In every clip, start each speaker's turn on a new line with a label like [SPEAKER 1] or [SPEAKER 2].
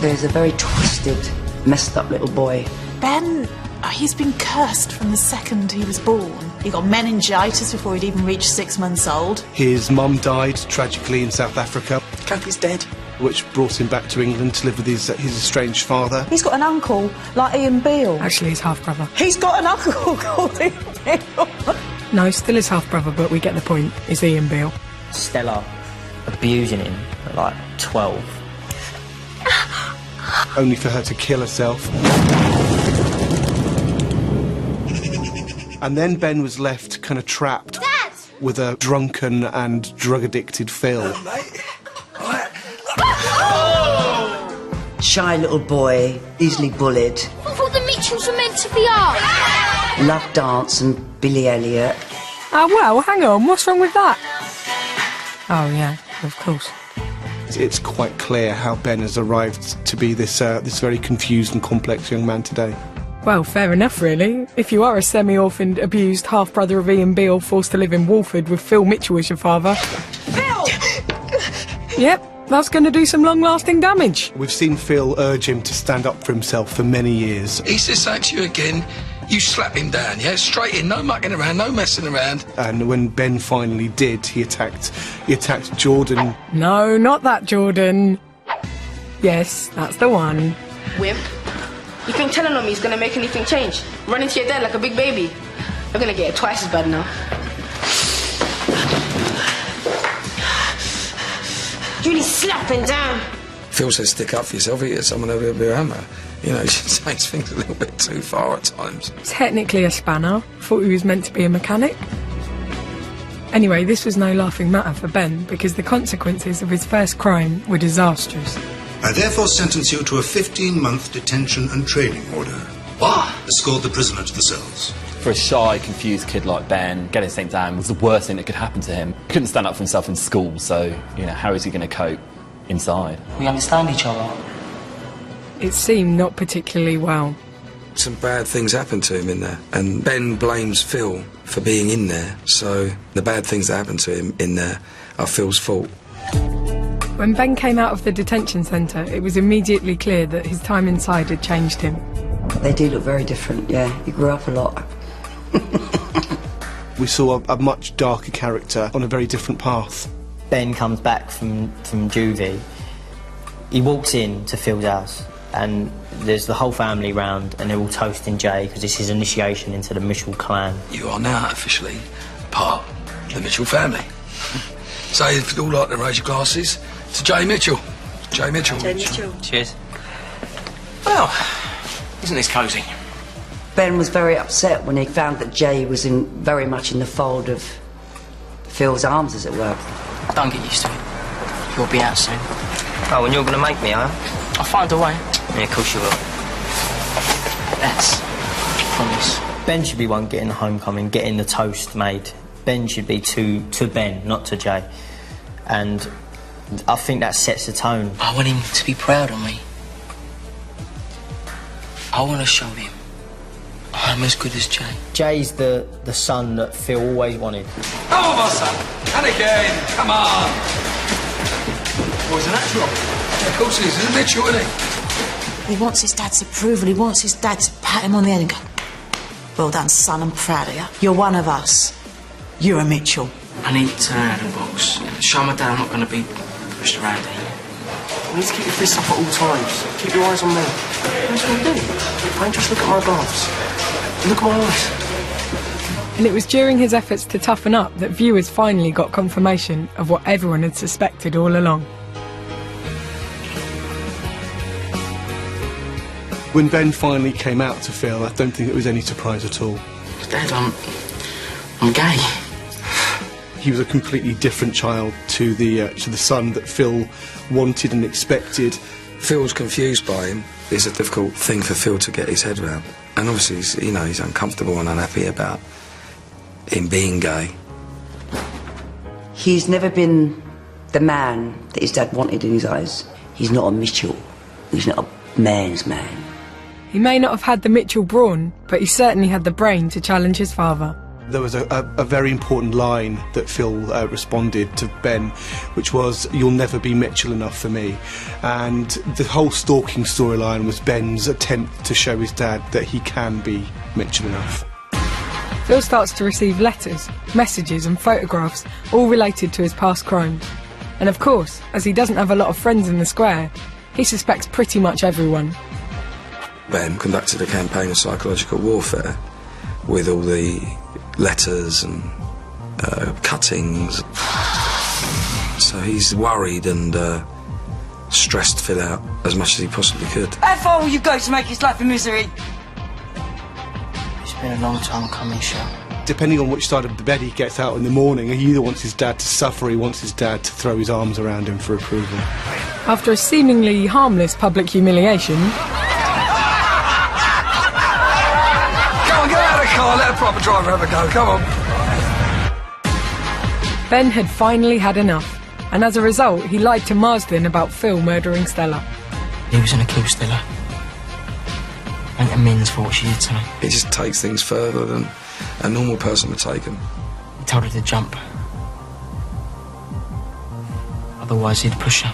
[SPEAKER 1] There's a very twisted, messed up little boy.
[SPEAKER 2] Ben, he's been cursed from the second he was born. He got meningitis before he'd even reached 6 months old.
[SPEAKER 3] His mum died tragically in South Africa.
[SPEAKER 4] Kathy's dead.
[SPEAKER 3] Which brought him back to England to live with his estranged father.
[SPEAKER 2] He's got an uncle like Ian Beale.
[SPEAKER 5] Actually, his half-brother.
[SPEAKER 2] He's got an uncle called Ian Beale.
[SPEAKER 5] No, still his half-brother, but we get the point. It's Ian Beale.
[SPEAKER 6] Stella abusing him at like 12.
[SPEAKER 3] Only for her to kill herself. And then Ben was left kind of trapped with a drunken and drug-addicted Phil.
[SPEAKER 1] Shy little boy, easily bullied.
[SPEAKER 7] I thought the Mitchells were meant to be up.
[SPEAKER 1] Loved dance and Billy Elliot.
[SPEAKER 5] Oh, well, hang on, what's wrong with that? Oh, yeah, of course.
[SPEAKER 3] It's quite clear how Ben has arrived to be this very confused and complex young man today.
[SPEAKER 5] Well, fair enough, really. If you are a semi-orphaned, abused half-brother of Ian Beale forced to live in Walford with Phil Mitchell as your father...
[SPEAKER 2] Phil!
[SPEAKER 5] Yep. That's going to do some long-lasting damage.
[SPEAKER 3] We've seen Phil urge him to stand up for himself for many years.
[SPEAKER 4] He says something to you again, you slap him down, yeah? Straight in, no mucking around, no messing around.
[SPEAKER 3] And when Ben finally did, he attacked Jordan.
[SPEAKER 5] No, not that Jordan. Yes, that's the one.
[SPEAKER 8] Wimp, you think telling on me is going to make anything change? Running to your dad like a big baby. You're going to get it twice as bad now. Julie, slap him down.
[SPEAKER 4] Phil says stick up for yourself, you get someone over a hammer. You know, she takes things a little bit too far at times.
[SPEAKER 5] Technically a spanner. Thought he was meant to be a mechanic. Anyway, this was no laughing matter for Ben, because the consequences of his first crime were disastrous.
[SPEAKER 9] I therefore sentence you to a 15-month detention and training order.
[SPEAKER 4] What?
[SPEAKER 9] Escort the prisoner to the cells.
[SPEAKER 10] For a shy, confused kid like Ben, getting sent down was the worst thing that could happen to him. He couldn't stand up for himself in school, so, you know, how is he going to cope inside?
[SPEAKER 6] We understand each other.
[SPEAKER 5] It seemed not particularly well.
[SPEAKER 4] Some bad things happened to him in there, and Ben blames Phil for being in there, so the bad things that happened to him in there are Phil's fault.
[SPEAKER 5] When Ben came out of the detention centre, it was immediately clear that his time inside had changed him.
[SPEAKER 1] They do look very different, yeah. He grew up a lot.
[SPEAKER 3] We saw a much darker character on a very different path.
[SPEAKER 6] Ben comes back from juvie. He walks in to Phil's house, and there's the whole family round, and they're all toasting Jay because it's his initiation into the Mitchell clan.
[SPEAKER 4] You are now officially part of the Mitchell family. So if you'd all like to raise your glasses to Jay Mitchell. Jay Mitchell.
[SPEAKER 8] Jay Mitchell.
[SPEAKER 6] Cheers.
[SPEAKER 4] Well, isn't this cosy?
[SPEAKER 1] Ben was very upset when he found that Jay was very much in the fold of Phil's arms, as it were.
[SPEAKER 6] Don't get used to it. You'll be out soon. Oh, and you're going to make me, huh? I'll find a way. Yeah, of course you will. That's promise. Ben should be one getting the homecoming, getting the toast made. Ben should be to Ben, not to Jay. And I think that sets the tone. I want him to be proud of me. I want to show him I'm as good as Jay. Jay's the son that Phil always wanted.
[SPEAKER 4] Come on, my son. And again. Come on. Boy's a natural. Yeah, of course he is. He's a Mitchell, isn't he?
[SPEAKER 2] He wants his dad's approval. He wants his dad to pat him on the head and go, well done, son, I'm proud of you. You're one of us. You're a Mitchell.
[SPEAKER 6] I need to turn out of the box. Show my dad I'm not going to be pushed around here. You need to keep your fists up at all times. Keep your eyes on me. What's going to do? Don't just look at my gloves. Look at my eyes.
[SPEAKER 5] And it was during his efforts to toughen up that viewers finally got confirmation of what everyone had suspected all along.
[SPEAKER 3] When Ben finally came out to Phil, I don't think it was any surprise at all.
[SPEAKER 6] Dad, I'm gay.
[SPEAKER 3] He was a completely different child to the son that Phil wanted and expected.
[SPEAKER 4] Phil's confused by him. It's a difficult thing for Phil to get his head around. And obviously, he's uncomfortable and unhappy about him being gay.
[SPEAKER 1] He's never been the man that his dad wanted in his eyes. He's not a Mitchell. He's not a man's man.
[SPEAKER 5] He may not have had the Mitchell brawn, but he certainly had the brain to challenge his father.
[SPEAKER 3] There was a very important line that Phil responded to Ben, which was, "You'll never be Mitchell enough for me." And the whole stalking storyline was Ben's attempt to show his dad that he can be Mitchell enough.
[SPEAKER 5] Phil starts to receive letters, messages and photographs, all related to his past crimes. And of course, as he doesn't have a lot of friends in the square, he suspects pretty much everyone.
[SPEAKER 4] Ben conducted a campaign of psychological warfare with all the letters and cuttings. So he's worried and stressed Phil out as much as he possibly could.
[SPEAKER 6] How far will you go to make his life a misery? It's been a long time coming, Shell.
[SPEAKER 3] Depending on which side of the bed he gets out in the morning, he either wants his dad to suffer or he wants his dad to throw his arms around him for approval.
[SPEAKER 5] After a seemingly harmless public humiliation...
[SPEAKER 4] Let a proper driver have a go, come on.
[SPEAKER 5] Ben had finally had enough, and as a result, he lied to Marsden about Phil murdering Stella.
[SPEAKER 6] He was gonna kill Stella. Make amends for what she did to me.
[SPEAKER 4] He just takes things further than a normal person would take them.
[SPEAKER 6] He told her to jump. Otherwise, he'd push her.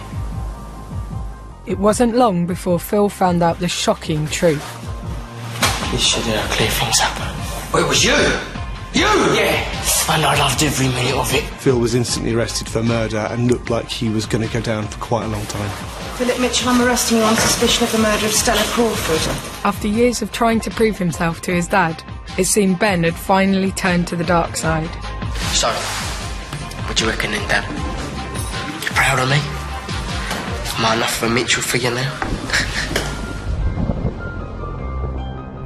[SPEAKER 5] It wasn't long before Phil found out the shocking truth.
[SPEAKER 6] This should clear things up.
[SPEAKER 4] Well, it was you! You!
[SPEAKER 6] Yeah, and I loved every minute of it.
[SPEAKER 3] Phil was instantly arrested for murder and looked like he was going to go down for quite a long time.
[SPEAKER 2] Philip Mitchell, I'm arresting you on suspicion of the murder of Stella Crawford.
[SPEAKER 5] After years of trying to prove himself to his dad, it seemed Ben had finally turned to the dark side.
[SPEAKER 6] So, what do you reckon then, Dad? You proud of me? Am I enough of a Mitchell for you now?